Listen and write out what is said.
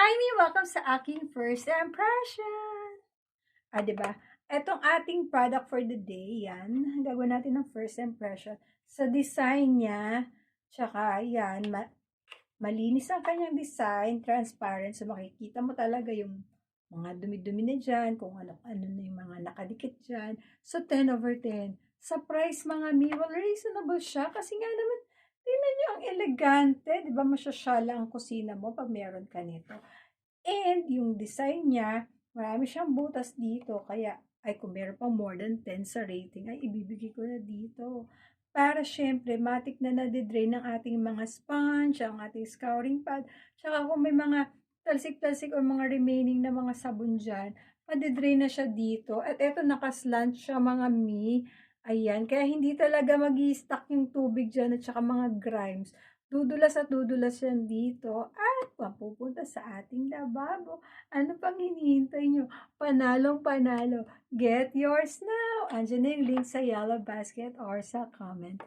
Hi, Mi! Welcome sa aking first impression! Diba? Etong ating product for the day, yan. Gagawin natin ng first impression. Sa design niya, tsaka yan, malinis ang kanyang design, transparent. So, makikita mo talaga yung mga dumi-dumi na dyan, kung ano-ano na yung mga nakadikit dyan. So, 10/10. Sa price, mga Mi, well, reasonable siya. Kasi nga naman, tingnan nyo ang elegante. Diba, masyasyala ang kusina mo pag meron ka nito. And yung design niya, marami siyang butas dito. Kaya, ay kung meron pang more than 10 sa rating, ay ibibigay ko na dito. Para syempre, matik na nade-drain ng ating mga sponge, ang ating scouring pad. Tsaka kung may mga talsik-talsik o mga remaining na mga sabon dyan, made-drain na siya dito. At eto, nakaslant siya mga Mi. Ayan, kaya hindi talaga mag-i-stuck yung tubig dyan at saka mga grimes. Dudulas at dudulas yan dito at mapupunta sa ating lababo. Ano pang hinihintay nyo? Panalong panalo. Get yours now! Andiyan na yung link sa yellow basket or sa comment